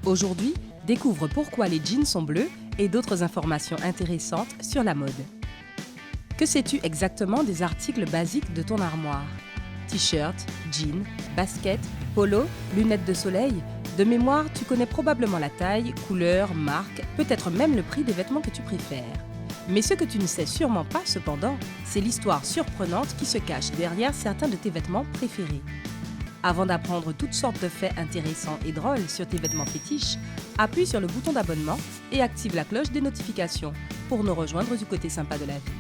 Aujourd'hui, découvre pourquoi les jeans sont bleus et d'autres informations intéressantes sur la mode. Que sais-tu exactement des articles basiques de ton armoire? T-shirt, jeans, baskets, polo, lunettes de soleil? De mémoire, tu connais probablement la taille, couleur, marque, peut-être même le prix des vêtements que tu préfères. Mais ce que tu ne sais sûrement pas cependant, c'est l'histoire surprenante qui se cache derrière certains de tes vêtements préférés. Avant d'apprendre toutes sortes de faits intéressants et drôles sur tes vêtements fétiches, appuie sur le bouton d'abonnement et active la cloche des notifications pour nous rejoindre du côté sympa de la vie.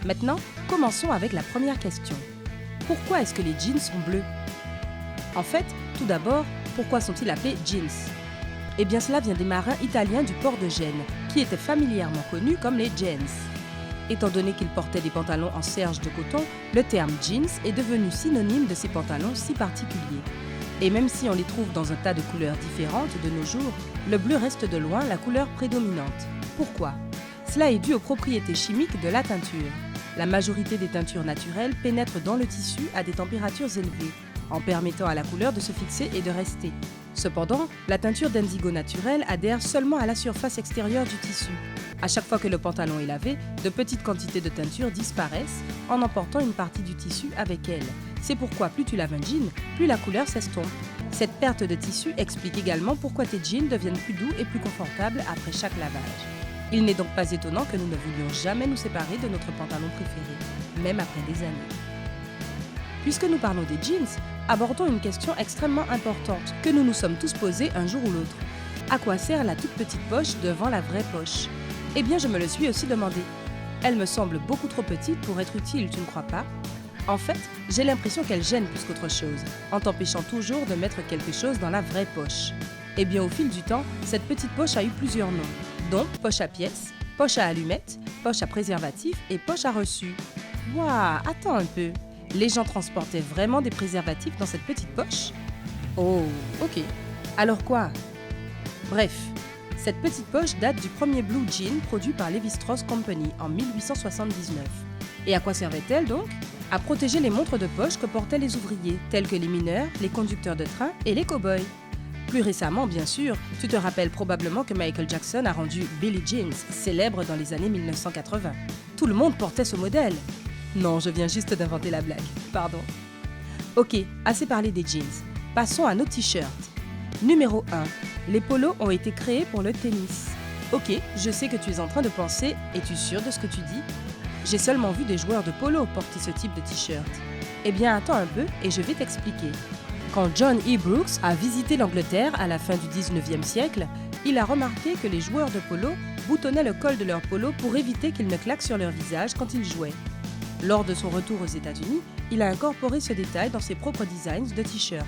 Maintenant, commençons avec la première question. Pourquoi est-ce que les jeans sont bleus? En fait, tout d'abord, pourquoi sont-ils appelés jeans? Eh bien, cela vient des marins italiens du port de Gênes, qui étaient familièrement connus comme les gens. Étant donné qu'ils portaient des pantalons en serge de coton, le terme jeans est devenu synonyme de ces pantalons si particuliers. Et même si on les trouve dans un tas de couleurs différentes de nos jours, le bleu reste de loin la couleur prédominante. Pourquoi? Cela est dû aux propriétés chimiques de la teinture. La majorité des teintures naturelles pénètrent dans le tissu à des températures élevées, en permettant à la couleur de se fixer et de rester. Cependant, la teinture d'indigo naturelle adhère seulement à la surface extérieure du tissu. À chaque fois que le pantalon est lavé, de petites quantités de teinture disparaissent en emportant une partie du tissu avec elle. C'est pourquoi plus tu laves un jean, plus la couleur s'estompe. Cette perte de tissu explique également pourquoi tes jeans deviennent plus doux et plus confortables après chaque lavage. Il n'est donc pas étonnant que nous ne voulions jamais nous séparer de notre pantalon préféré, même après des années. Puisque nous parlons des jeans, abordons une question extrêmement importante que nous nous sommes tous posés un jour ou l'autre. À quoi sert la toute petite poche devant la vraie poche? Eh bien, je me le suis aussi demandé. Elle me semble beaucoup trop petite pour être utile, tu ne crois pas? En fait, j'ai l'impression qu'elle gêne plus qu'autre chose, en t'empêchant toujours de mettre quelque chose dans la vraie poche. Eh bien, au fil du temps, cette petite poche a eu plusieurs noms, dont poche à pièces, poche à allumettes, poche à préservatifs et poche à reçu. Waouh, attends un peu. Les gens transportaient vraiment des préservatifs dans cette petite poche? Oh, ok. Alors quoi? Bref, cette petite poche date du premier blue jean produit par Levi-Strauss Company en 1879. Et à quoi servait-elle donc? À protéger les montres de poche que portaient les ouvriers, tels que les mineurs, les conducteurs de train et les cow-boys. Plus récemment, bien sûr, tu te rappelles probablement que Michael Jackson a rendu Billie Jeans célèbre dans les années 1980. Tout le monde portait ce modèle. Non, je viens juste d'inventer la blague, pardon. Ok, assez parlé des jeans. Passons à nos t-shirts. Numéro 1. Les polos ont été créés pour le tennis. Ok, je sais que tu es en train de penser, es-tu sûr de ce que tu dis? J'ai seulement vu des joueurs de polo porter ce type de t-shirt. Eh bien, attends un peu et je vais t'expliquer. Quand John E. Brooks a visité l'Angleterre à la fin du 19e siècle, il a remarqué que les joueurs de polo boutonnaient le col de leur polo pour éviter qu'ils ne claquent sur leur visage quand ils jouaient. Lors de son retour aux États-Unis, il a incorporé ce détail dans ses propres designs de t-shirts.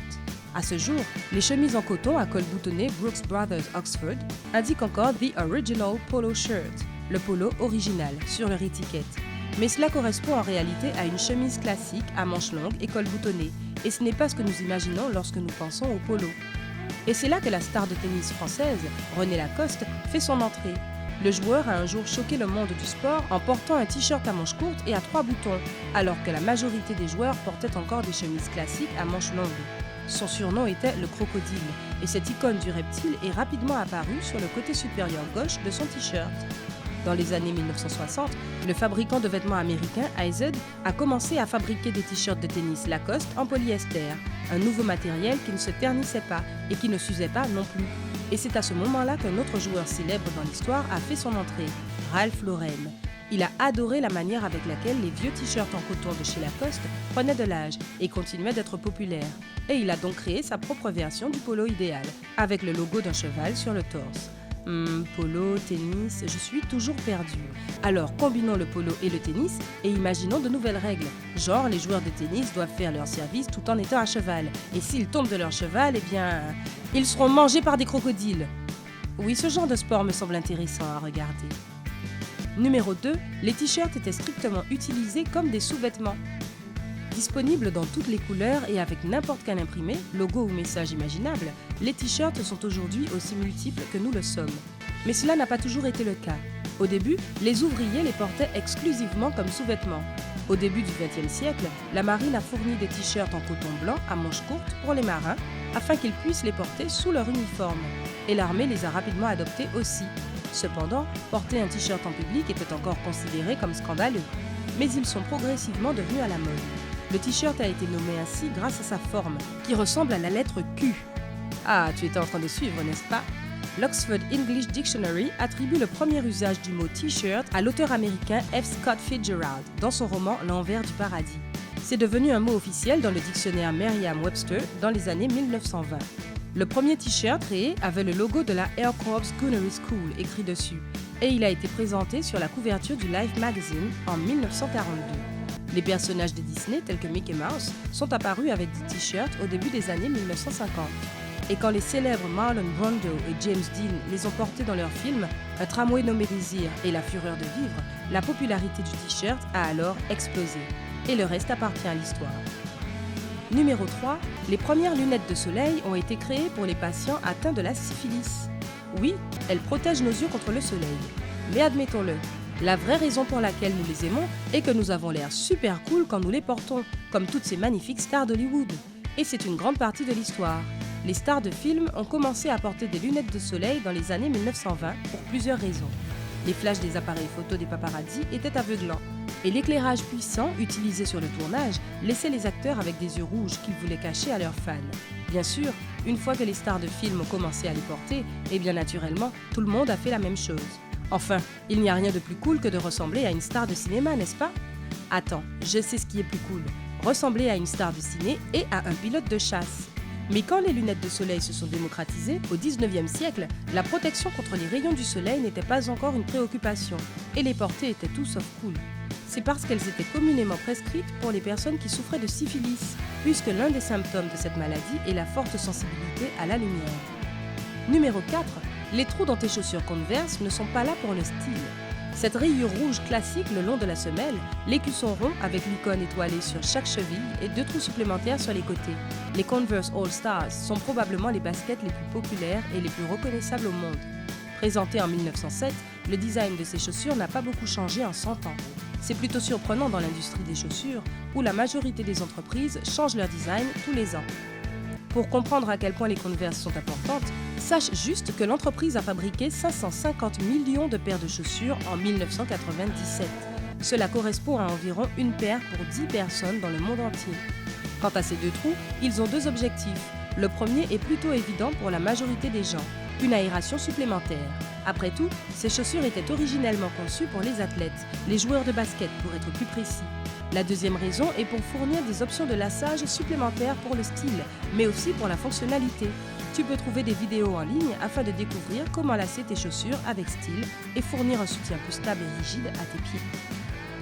À ce jour, les chemises en coton à col boutonné Brooks Brothers Oxford indiquent encore The Original Polo Shirt, le polo original, sur leur étiquette. Mais cela correspond en réalité à une chemise classique à manches longues et col boutonné, et ce n'est pas ce que nous imaginons lorsque nous pensons au polo. Et c'est là que la star de tennis française, René Lacoste, fait son entrée. Le joueur a un jour choqué le monde du sport en portant un t-shirt à manches courtes et à 3 boutons, alors que la majorité des joueurs portaient encore des chemises classiques à manches longues. Son surnom était le crocodile, et cette icône du reptile est rapidement apparue sur le côté supérieur gauche de son t-shirt. Dans les années 1960, le fabricant de vêtements américain IZOD a commencé à fabriquer des t-shirts de tennis Lacoste en polyester, un nouveau matériel qui ne se ternissait pas et qui ne s'usait pas non plus. Et c'est à ce moment-là qu'un autre joueur célèbre dans l'histoire a fait son entrée, Ralph Lauren. Il a adoré la manière avec laquelle les vieux t-shirts en coton de chez Lacoste prenaient de l'âge et continuaient d'être populaires. Et il a donc créé sa propre version du polo idéal, avec le logo d'un cheval sur le torse. Polo, tennis, je suis toujours perdue. Alors combinons le polo et le tennis et imaginons de nouvelles règles. Genre les joueurs de tennis doivent faire leur service tout en étant à cheval. Et s'ils tombent de leur cheval, eh bien, ils seront mangés par des crocodiles. Oui, ce genre de sport me semble intéressant à regarder. Numéro 2, les t-shirts étaient strictement utilisés comme des sous-vêtements. Disponibles dans toutes les couleurs et avec n'importe quel imprimé, logo ou message imaginable, les t-shirts sont aujourd'hui aussi multiples que nous le sommes. Mais cela n'a pas toujours été le cas. Au début, les ouvriers les portaient exclusivement comme sous-vêtements. Au début du XXe siècle, la marine a fourni des t-shirts en coton blanc à manches courtes pour les marins afin qu'ils puissent les porter sous leur uniforme. Et l'armée les a rapidement adoptés aussi. Cependant, porter un t-shirt en public était encore considéré comme scandaleux. Mais ils sont progressivement devenus à la mode. Le t-shirt a été nommé ainsi grâce à sa forme, qui ressemble à la lettre Q. Ah, tu étais en train de suivre, n'est-ce pas? L'Oxford English Dictionary attribue le premier usage du mot t-shirt à l'auteur américain F. Scott Fitzgerald dans son roman L'Envers du paradis. C'est devenu un mot officiel dans le dictionnaire Merriam-Webster dans les années 1920. Le premier t-shirt créé avait le logo de la Air Corps Gunnery School écrit dessus, et il a été présenté sur la couverture du Life magazine en 1942. Les personnages de Disney tels que Mickey Mouse sont apparus avec des t-shirts au début des années 1950. Et quand les célèbres Marlon Brando et James Dean les ont portés dans leurs films, Un tramway nommé Désir et La fureur de vivre, la popularité du t-shirt a alors explosé. Et le reste appartient à l'histoire. Numéro 3. Les premières lunettes de soleil ont été créées pour les patients atteints de la syphilis. Oui, elles protègent nos yeux contre le soleil. Mais admettons-le, la vraie raison pour laquelle nous les aimons est que nous avons l'air super cool quand nous les portons, comme toutes ces magnifiques stars d'Hollywood. Et c'est une grande partie de l'histoire. Les stars de films ont commencé à porter des lunettes de soleil dans les années 1920 pour plusieurs raisons. Les flashs des appareils photo des paparazzis étaient aveuglants et l'éclairage puissant utilisé sur le tournage laissait les acteurs avec des yeux rouges qu'ils voulaient cacher à leurs fans. Bien sûr, une fois que les stars de films ont commencé à les porter, et bien naturellement, tout le monde a fait la même chose. Enfin, il n'y a rien de plus cool que de ressembler à une star de cinéma, n'est-ce pas? Attends, je sais ce qui est plus cool. Ressembler à une star de ciné et à un pilote de chasse. Mais quand les lunettes de soleil se sont démocratisées, au 19e siècle, la protection contre les rayons du soleil n'était pas encore une préoccupation, et les porter étaient tout sauf cool. C'est parce qu'elles étaient communément prescrites pour les personnes qui souffraient de syphilis, puisque l'un des symptômes de cette maladie est la forte sensibilité à la lumière. Numéro 4. Les trous dans tes chaussures Converse ne sont pas là pour le style. Cette rayure rouge classique le long de la semelle, l'écusson rond avec l'icône étoilée sur chaque cheville et 2 trous supplémentaires sur les côtés. Les Converse All Stars sont probablement les baskets les plus populaires et les plus reconnaissables au monde. Présenté en 1907, le design de ces chaussures n'a pas beaucoup changé en 100 ans. C'est plutôt surprenant dans l'industrie des chaussures, où la majorité des entreprises changent leur design tous les ans. Pour comprendre à quel point les Converse sont importantes, sache juste que l'entreprise a fabriqué 550 millions de paires de chaussures en 1997. Cela correspond à environ une paire pour 10 personnes dans le monde entier. Quant à ces 2 trous, ils ont 2 objectifs. Le premier est plutôt évident pour la majorité des gens, une aération supplémentaire. Après tout, ces chaussures étaient originellement conçues pour les athlètes, les joueurs de basket pour être plus précis. La deuxième raison est pour fournir des options de lassage supplémentaires pour le style, mais aussi pour la fonctionnalité. Tu peux trouver des vidéos en ligne afin de découvrir comment lasser tes chaussures avec style et fournir un soutien plus stable et rigide à tes pieds.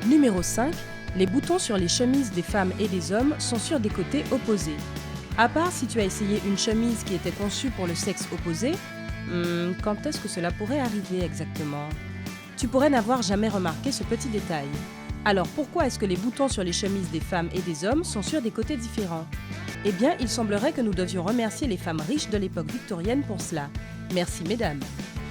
Numéro 5. Les boutons sur les chemises des femmes et des hommes sont sur des côtés opposés. À part si tu as essayé une chemise qui était conçue pour le sexe opposé, quand est-ce que cela pourrait arriver exactement? Tu pourrais n'avoir jamais remarqué ce petit détail. Alors pourquoi est-ce que les boutons sur les chemises des femmes et des hommes sont sur des côtés différents? Eh bien, il semblerait que nous devions remercier les femmes riches de l'époque victorienne pour cela. Merci mesdames.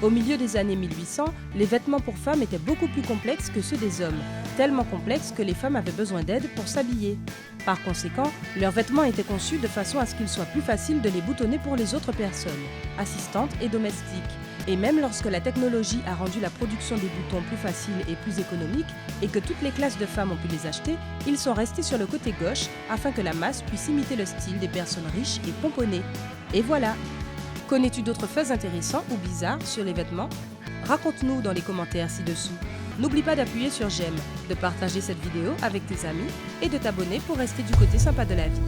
Au milieu des années 1800, les vêtements pour femmes étaient beaucoup plus complexes que ceux des hommes, tellement complexes que les femmes avaient besoin d'aide pour s'habiller. Par conséquent, leurs vêtements étaient conçus de façon à ce qu'il soit plus facile de les boutonner pour les autres personnes, assistantes et domestiques. Et même lorsque la technologie a rendu la production des boutons plus facile et plus économique, et que toutes les classes de femmes ont pu les acheter, ils sont restés sur le côté gauche afin que la masse puisse imiter le style des personnes riches et pomponnées. Et voilà! Connais-tu d'autres faits intéressants ou bizarres sur les vêtements? Raconte-nous dans les commentaires ci-dessous. N'oublie pas d'appuyer sur j'aime, de partager cette vidéo avec tes amis et de t'abonner pour rester du côté sympa de la vie.